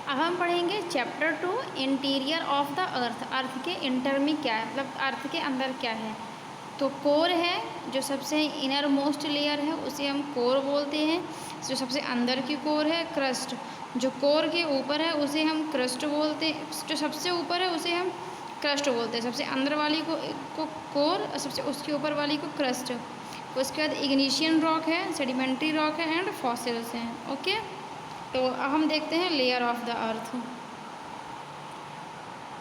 अब हम पढ़ेंगे chapter 2 interior of the earth. Earth के इंटर में क्या है, मतलब अर्थ के अंदर क्या है। तो कोर है जो सबसे इनर मोस्ट लेयर है, उसे हम कोर बोलते हैं। जो सबसे अंदर की कोर है क्रस्ट। जो कोर के ऊपर है उसे हम क्रस्ट बोलते हैं। जो सबसे ऊपर है उसे हम क्रस्ट बोलते हैं। सबसे अंदर वाली को कोर और सबसे उसके ऊपर वाली को क्रस्ट। उसके बाद इग्निशियन रॉक है, सेडिमेंट्री रॉक है एंड फॉसिल्स हैं। ओके, तो अब हम देखते हैं layer of the earth.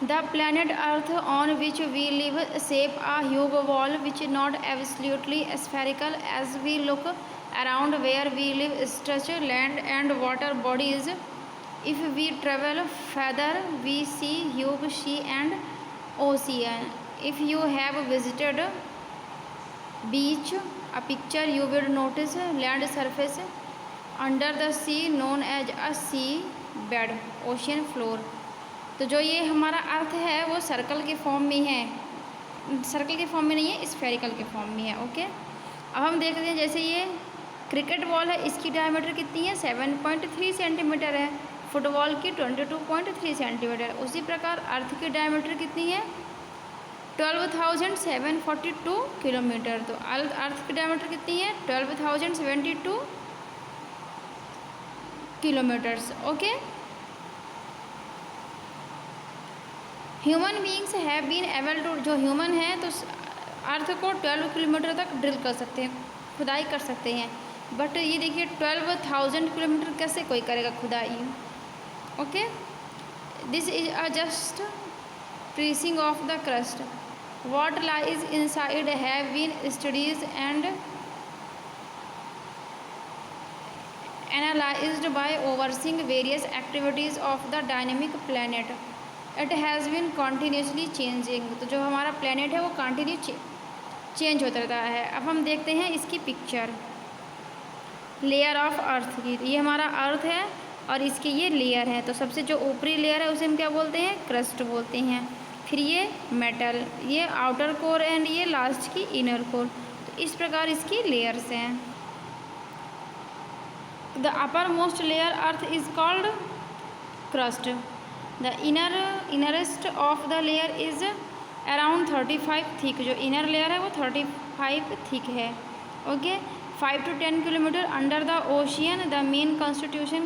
The planet earth on which we live shape a huge ball which not absolutely spherical as we look around where we live stretch land and water bodies. If we travel further we see huge sea and ocean. If you have visited beach a picture you will notice land surface under the sea known as a sea bed ocean floor. तो जो ये हमारा अर्थ है वो circle के form में है, circle के फॉर्म में नहीं है, स्फेरिकल के फॉर्म में है। ओके, अब हम देखते हैं जैसे ये क्रिकेट बॉल है, इसकी डायमीटर कितनी है 7.3 सेंटीमीटर है, फुटबॉल की 22.3 सेंटीमीटर। उसी प्रकार अर्थ की डायमीटर कितनी है 12,742 किलोमीटर। तो अर्थ की डायमीटर कितनी है 12,072 kilometres. Okay, human beings have been able to, जो ह्यूमन है तो अर्थ को 12 किलोमीटर तक ड्रिल कर सकते हैं, खुदाई कर सकते हैं। बट ये देखिए 12,000 किलोमीटर कैसे कोई करेगा खुदाई। Okay, this is a just tracing of the crust. What lies inside have been studies and analyzed by overseeing various activities of the dynamic planet. It has been continuously changing. तो जो हमारा planet है वो continue change होता रहता है। अब हम देखते हैं इसकी पिक्चर लेयर ऑफ अर्थ की। ये हमारा अर्थ है और इसके ये लेयर है। तो सबसे जो ऊपरी लेयर है उसे हम क्या बोलते हैं क्रस्ट बोलते हैं। फिर ये मेटल, ये आउटर कोर एंड ये लास्ट की इनर कोर। तो इस प्रकार इसकी लेयर्स हैं। The uppermost layer earth is called crust. The innerest of the layer is around 35 thick. जो inner layer है वो 35 thick है। Okay, 5 to 10 kilometre under the ocean the main constitution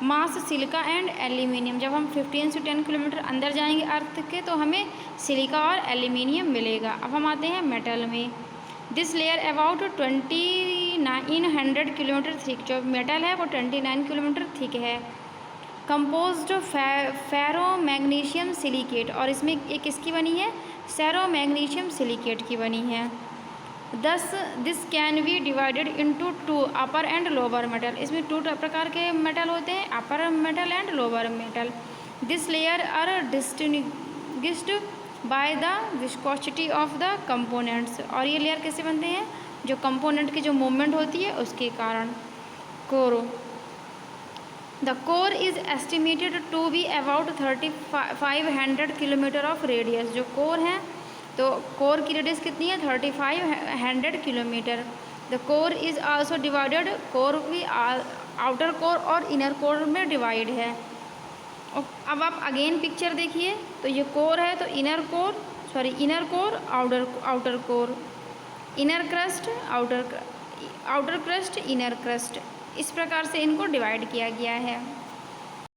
mass silica and aluminium. जब हम 15 से 10 kilometre अंदर जाएंगे अर्थ के तो हमें सिलिका और एल्यूमिनियम मिलेगा। अब हम आते हैं मेटल में। This layer about 2900 kilometre thick. जो मेटल है वो 29 किलोमीटर थिक है। कंपोज्ड फेरो मैग्नीशियम सिलिकेट, और इसमें एक किसकी बनी है सेरो मैग्नीशियम सिलिकेट की बनी है। This can be divided into 2 upper and lower metal. इसमें 2 प्रकार के मेटल होते हैं, upper metal and lower metal. This layer are distinguished by the viscosity of the components. और ये लेयर कैसे बनते हैं जो कंपोनेंट की जो मूवमेंट होती है उसके कारण। Core, the core is estimated to be about 3500 kilometre of radius. जो कोर है तो कोर की रेडियस कितनी है 3500 kilometre. The core is also divided, core भी आउटर कोर और इनर कोर में डिवाइड है। अब आप अगेन पिक्चर देखिए, तो ये कोर है तो inner core outer core, inner crust outer crust inner crust, इस प्रकार से इनको डिवाइड किया गया है।